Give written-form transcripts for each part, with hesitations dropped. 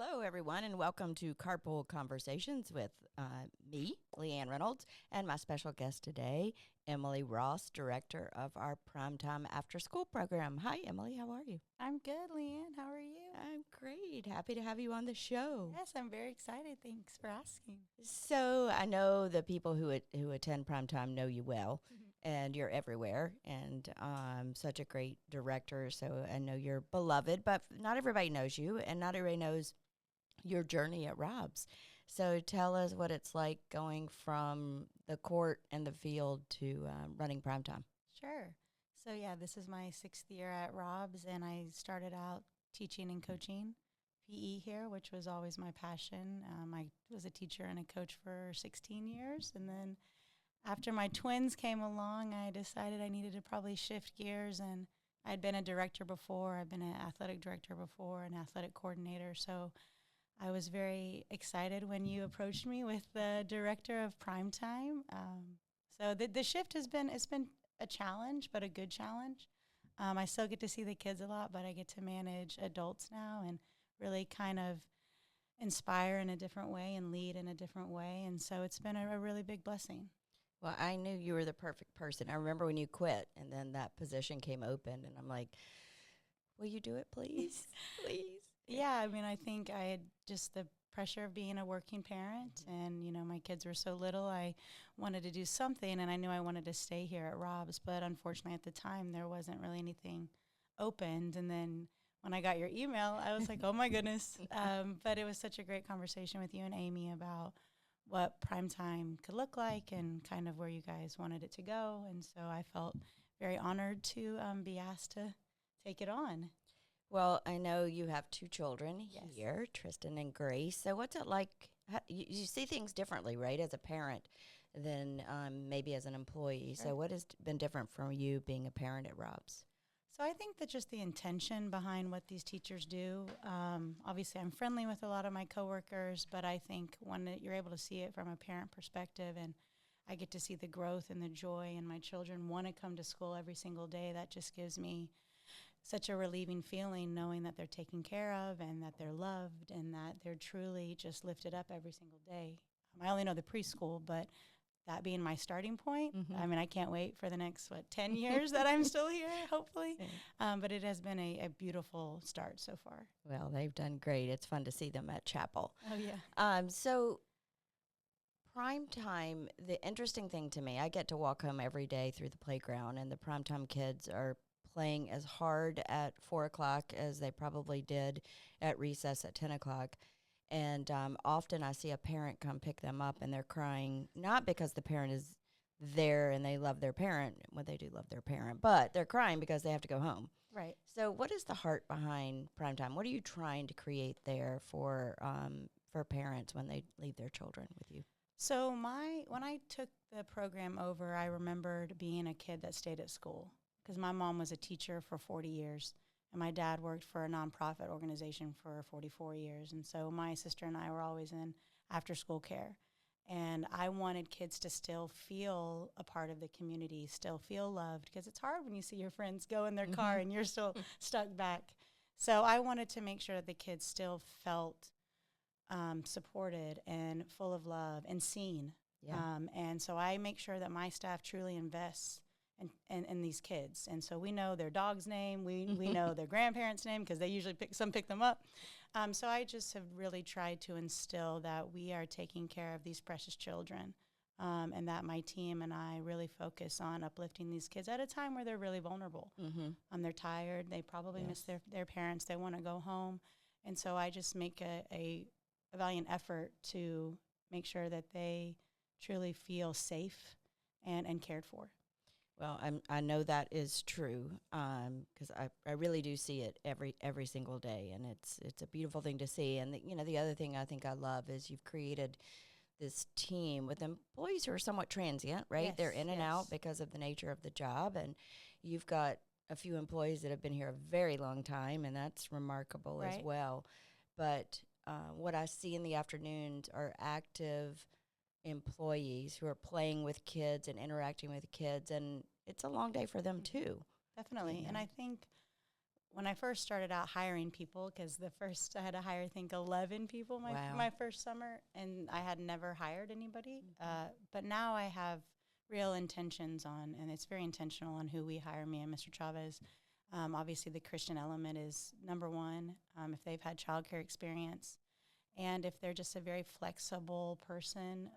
Hello, everyone, and welcome to Carpool Conversations with me, Leanne Reynolds, and my special guest today, Emily Ross, director of our Primetime After School program. Hi, Emily. How are you? I'm good, Leanne. How are you? I'm great. Happy to have you on the show. Yes, I'm very excited. Thanks for asking. So I know the people who attend Primetime know you well, and you're everywhere, and such a great director. So I know you're beloved, but not everybody knows you, and not everybody knows your journey at Rob's. So tell us what it's like going from the court and the field to running primetime. Sure. So, yeah, this is my 6th year at Rob's, and I started out teaching and coaching PE here, which was always my passion. I was a teacher and a coach for 16 years. And then after my twins came along, I decided I needed to probably shift gears. And I'd been a director before, I've been an athletic director before, an athletic coordinator. So I was very excited when you approached me with the director of Primetime. So the shift it's been a challenge, but a good challenge. I still get to see the kids a lot, but I get to manage adults now and really kind of inspire in a different way and lead in a different way. And so it's been a really big blessing. Well, I knew you were the perfect person. I remember when you quit and then that position came open, and I'm like, will you do it, please? Please. Yeah, I mean, I think I had just the pressure of being a working parent, and my kids were so little. I wanted to do something, and I knew I wanted to stay here at Rob's, but unfortunately at the time there wasn't really anything opened. And then when I got your email, I was like, oh my goodness. But it was such a great conversation with you and Amy about what primetime could look like and kind of where you guys wanted it to go. And so I felt very honored to be asked to take it on. Well, I know you have two children Yes. here, Tristan and Grace. So what's it like? You see things differently, right, as a parent than maybe as an employee. Sure. So what has been different from you being a parent at Rob's? So I think that just the intention behind what these teachers do. Obviously, I'm friendly with a lot of my coworkers, but I think when you're able to see it from a parent perspective, and I get to see the growth and the joy, and my children want to come to school every single day, that just gives me such a relieving feeling knowing that they're taken care of and that they're loved and that they're truly just lifted up every single day. I only know the preschool, but that being my starting point, I mean, I can't wait for the next, 10 years that I'm still here, hopefully. But it has been a beautiful start so far. Well, they've done great. It's fun to see them at chapel. Oh, yeah. So prime time, the interesting thing to me, I get to walk home every day through the playground, and the primetime kids are playing as hard at 4 o'clock as they probably did at recess at 10 o'clock. And often I see a parent come pick them up, and they're crying, not because the parent is there and they love their parent. Well, they do love their parent, but they're crying because they have to go home. Right. So what is the heart behind primetime? What are you trying to create there for parents when they leave their children with you? So when I took the program over, I remembered being a kid that stayed at school because my mom was a teacher for 40 years. And my dad worked for a nonprofit organization for 44 years. And so my sister and I were always in after-school care. And I wanted kids to still feel a part of the community, still feel loved, because it's hard when you see your friends go in their car and you're still stuck back. So I wanted to make sure that the kids still felt supported and full of love and seen. Yeah. And so I make sure that my staff truly invests in these kids. And so we know their dog's name. We know their grandparents' name because they usually pick them up. So I just have really tried to instill that we are taking care of these precious children, and that my team and I really focus on uplifting these kids at a time where they're really vulnerable. They're tired. They probably miss their parents. They want to go home. And so I just make a valiant effort to make sure that they truly feel safe and cared for. Well, I know that is true because I really do see it every single day, and it's a beautiful thing to see. And the other thing I think I love is you've created this team with employees who are somewhat transient, right? Yes, They're in and out because of the nature of the job, and you've got a few employees that have been here a very long time, and that's remarkable as well. But what I see in the afternoons are active employees who are playing with kids and interacting with kids, and it's a long day for them too. Definitely. And I think when I first started out hiring people, because the first I had to hire, I think, 11 people Wow. my first summer, and I had never hired anybody. But now I have real intentions on, and it's very intentional on who we hire, me and Mr. Chavez. Obviously, the Christian element is number one, if they've had childcare experience. And if they're just a very flexible person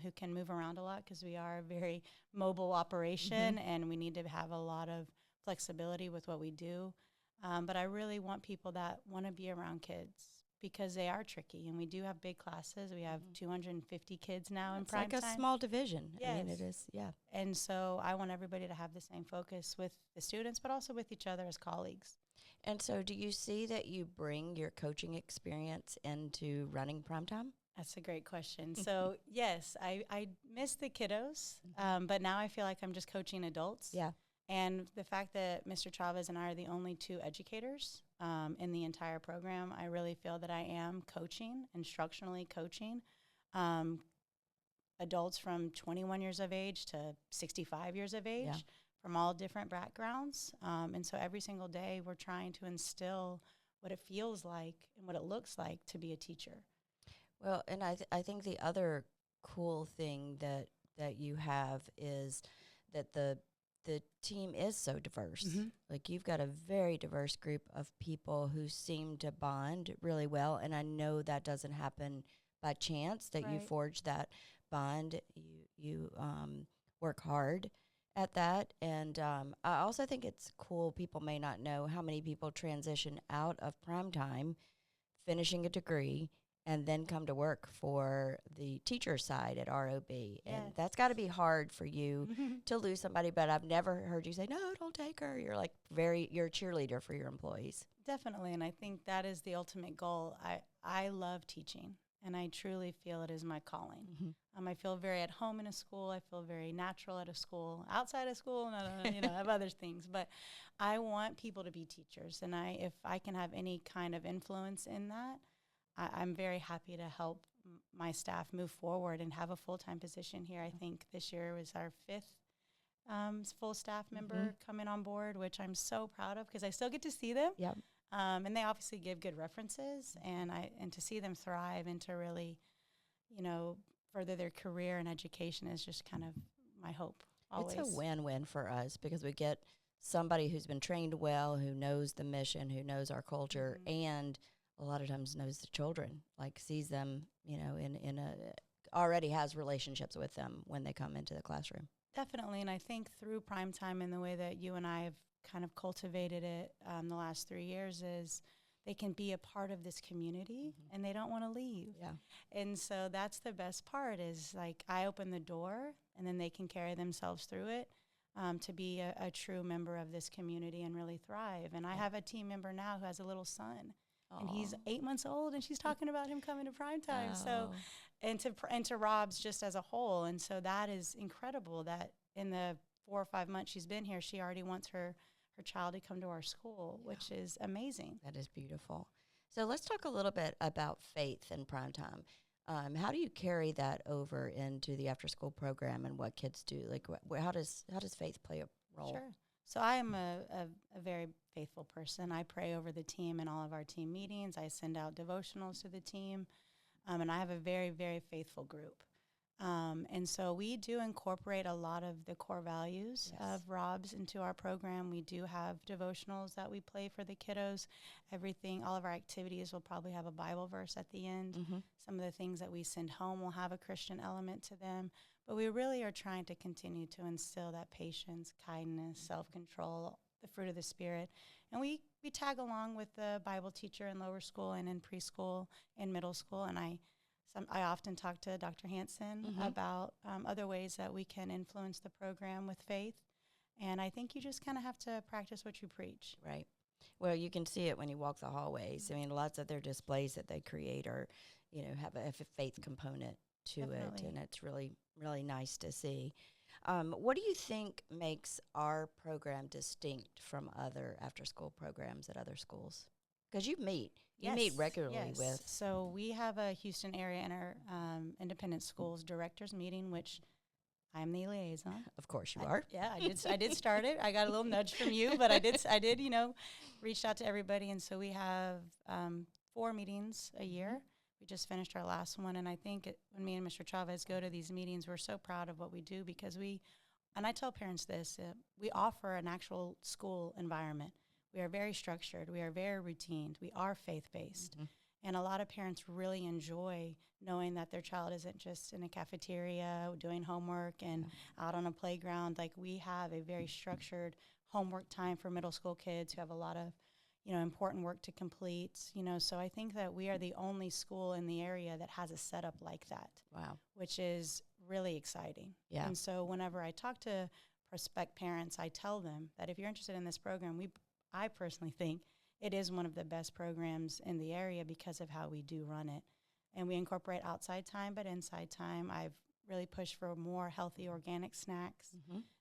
who can move around a lot, because we are a very mobile operation and we need to have a lot of flexibility with what we do. But I really want people that want to be around kids because they are tricky. And we do have big classes. We have 250 kids now in prime time. It's like a small division. Yes. I mean, it is, yeah. And so I want everybody to have the same focus with the students, but also with each other as colleagues. And so do you see that you bring your coaching experience into running Primetime? That's a great question. So, yes, I miss the kiddos, but now I feel like I'm just coaching adults. Yeah. And the fact that Mr. Chavez and I are the only two educators in the entire program, I really feel that I am coaching, instructionally coaching adults from 21 years of age to 65 years of age. Yeah. From all different backgrounds. And so every single day we're trying to instill what it feels like and what it looks like to be a teacher. Well, and I think the other cool thing that you have is that the team is so diverse. Like you've got a very diverse group of people who seem to bond really well, and I know that doesn't happen by chance that you forge that bond. You work hard at that. And I also think it's cool. People may not know how many people transition out of Primetime, finishing a degree, and then come to work for the teacher side at ROB. And that's got to be hard for you to lose somebody. But I've never heard you say, no, don't take her. You're like you're a cheerleader for your employees. Definitely. And I think that is the ultimate goal. I love teaching. And I truly feel it is my calling. I feel very at home in a school. I feel very natural at a school. Outside of school, and I have other things. But I want people to be teachers. And if I can have any kind of influence in that, I'm very happy to help my staff move forward and have a full-time position here. I think this year was our 5th full staff member coming on board, which I'm so proud of because I still get to see them. Yep. And they obviously give good references, and to see them thrive and to really, further their career and education is just kind of my hope. Always. It's a win-win for us because we get somebody who's been trained well, who knows the mission, who knows our culture, and a lot of times knows the children, like sees them, already has relationships with them when they come into the classroom. Definitely, and I think through Primetime and the way that you and I have kind of cultivated it the last 3 years is they can be a part of this community and they don't want to leave. Yeah. And so that's the best part is like I open the door and then they can carry themselves through it to be a true member of this community and really thrive. And I have a team member now who has a little son. And he's 8 months old, and she's talking about him coming to Primetime. So, and to Rob's just as a whole. And so that is incredible that in the 4 or 5 months she's been here, she already wants her child to come to our school, which is amazing. That is beautiful. So let's talk a little bit about faith in Primetime. How do you carry that over into the after-school program and what kids do? Like, how does faith play a role? Sure. So I am a very faithful person. I pray over the team in all of our team meetings. I send out devotionals to the team, and I have a very, very faithful group. And so we do incorporate a lot of the core values of Rob's into our program. We do have devotionals that we play for the kiddos. All of our activities will probably have a Bible verse at the end. Some of the things that we send home will have a Christian element to them. But we really are trying to continue to instill that patience, kindness, self-control, the fruit of the Spirit. And we tag along with the Bible teacher in lower school and in preschool and middle school. And I often talk to Dr. Hansen about other ways that we can influence the program with faith. And I think you just kind of have to practice what you preach. Right. Well, you can see it when you walk the hallways. I mean, lots of their displays that they create are, have a faith component to it. And it's really, really nice to see. What do you think makes our program distinct from other after-school programs at other schools? Because you meet regularly with. So we have a Houston area independent schools directors meeting, which I'm the liaison. Of course you are. Yeah, I did start it. I got a little nudge from you, but I did, reached out to everybody. And so we have 4 meetings a year. We just finished our last one. And I think when me and Mr. Chavez go to these meetings, we're so proud of what we do because and I tell parents this, we offer an actual school environment. We are very structured. We are very routine. We are faith-based. Mm-hmm. And a lot of parents really enjoy knowing that their child isn't just in a cafeteria doing homework and out on a playground. Like, we have a very structured homework time for middle school kids who have a lot of, important work to complete. So I think that we are the only school in the area that has a setup like that. Wow. Which is really exciting. Yeah. And so whenever I talk to prospective parents, I tell them that if you're interested in this program, I personally think it is one of the best programs in the area because of how we do run it. And we incorporate outside time, but inside time, I've really pushed for more healthy organic snacks,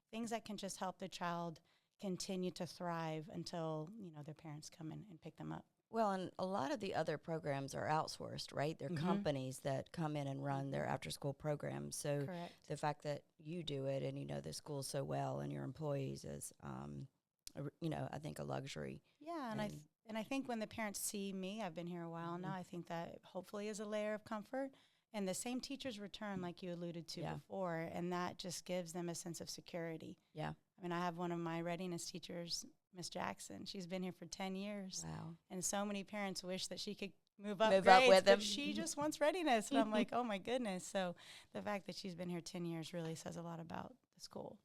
things that can just help the child continue to thrive until, their parents come in and pick them up. Well, and a lot of the other programs are outsourced, right? They're companies that come in and run their after-school programs. So Correct. The fact that you do it and you know the school so well and your employees is, I think a luxury. Yeah, and I think when the parents see me, I've been here a while now, I think that hopefully is a layer of comfort. And the same teachers return, like you alluded to before, and that just gives them a sense of security. Yeah. I mean, I have one of my readiness teachers, Miss Jackson. She's been here for 10 years. Wow. And so many parents wish that she could move up with them. but she just wants readiness. And I'm like, oh, my goodness. So the fact that she's been here 10 years really says a lot about the school.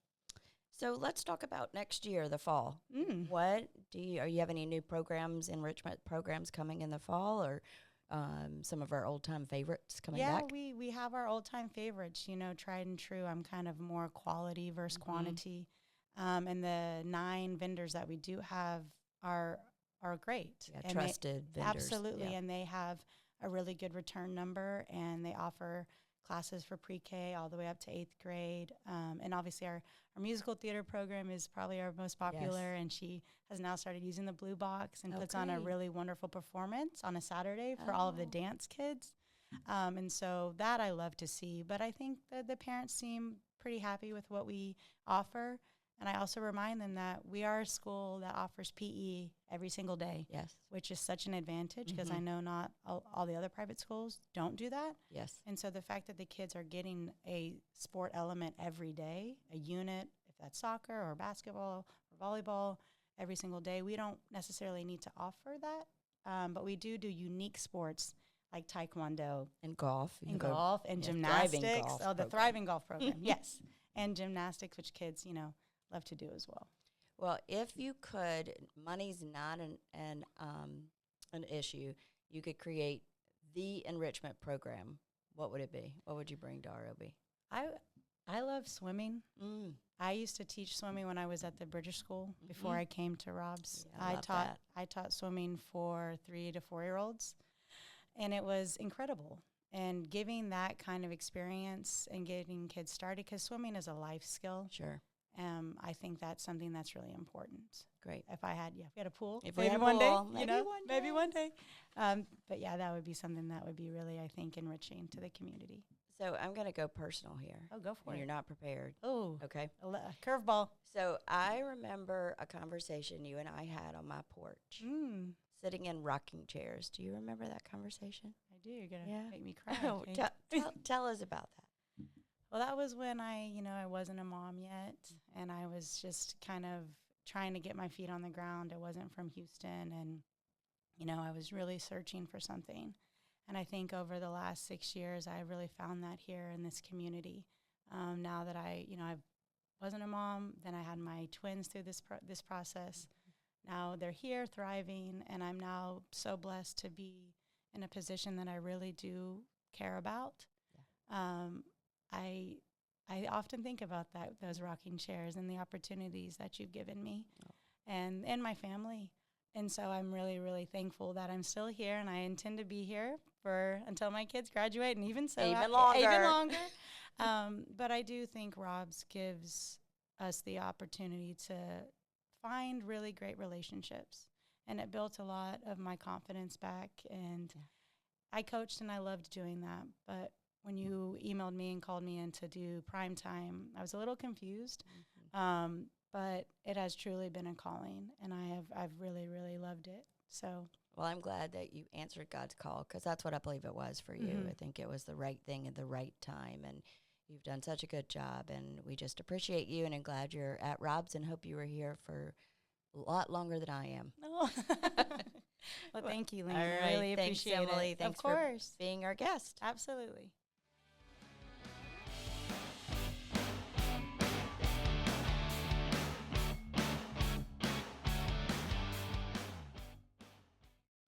So let's talk about next year, the fall. What are you have any new programs, enrichment programs coming in the fall, or some of our old-time favorites coming back? Yeah, we have our old-time favorites, tried and true. I'm kind of more quality versus quantity. And the 9 vendors that we do have are great. Yeah, and trusted vendors. Absolutely, and they have a really good return number, and they offer classes for pre-K all the way up to 8th grade. And obviously our musical theater program is probably our most popular, and she has now started using the Blue Box and puts on a really wonderful performance on a Saturday for all of the dance kids. And so that I love to see. But I think that the parents seem pretty happy with what we offer. And I also remind them that we are a school that offers PE every single day, which is such an advantage because I know not all the other private schools don't do that. Yes. And so the fact that the kids are getting a sport element every day, a unit, if that's soccer or basketball or volleyball, every single day, we don't necessarily need to offer that, but we do unique sports like taekwondo. And golf. And gymnastics. The Thriving Golf program, yes. And gymnastics, which kids, love to do as well. Well, if you could, money's not an issue. You could create the enrichment program. What would it be? What would you bring to ROB? I love swimming. I used to teach swimming when I was at the British School before I came to Rob's. Yeah, I taught swimming for 3 to 4-year-olds, and it was incredible. And giving that kind of experience and getting kids started, because swimming is a life skill. Sure. I think that's something that's really important. Great. If we had a pool, if maybe we had one day, maybe one day. But yeah, that would be something that would be really, I think, enriching to the community. So I'm going to go personal here. Oh, go for it. You're not prepared. Oh, okay. A curveball. So I remember a conversation you and I had on my porch, sitting in rocking chairs. Do you remember that conversation? I do. You're going to make me cry. Oh, tell us about that. Well, that was when I wasn't a mom yet, and I was just kind of trying to get my feet on the ground. I wasn't from Houston, and, I was really searching for something. And I think over the last 6 years, I really found that here in this community. Now that I wasn't a mom, then I had my twins through this process. Now they're here thriving, and I'm now so blessed to be in a position that I really do care about. Yeah. I often think about those rocking chairs and the opportunities that you've given me and my family. And so I'm really, really thankful that I'm still here, and I intend to be here until my kids graduate, and even longer. But I do think Rob's gives us the opportunity to find really great relationships, and it built a lot of my confidence back. And I coached, and I loved doing that. But when you emailed me and called me in to do prime time, I was a little confused, but it has truly been a calling, and I've really, really loved it. So, well, I'm glad that you answered God's call, because that's what I believe it was for you. I think it was the right thing at the right time, and you've done such a good job, and we just appreciate you, and I'm glad you're at Rob's, and hope you were here for a lot longer than I am. Oh. Well, thank you, Lena. All right. I really Thanks, appreciate Emily. it. Thanks of course. for being our guest. Absolutely.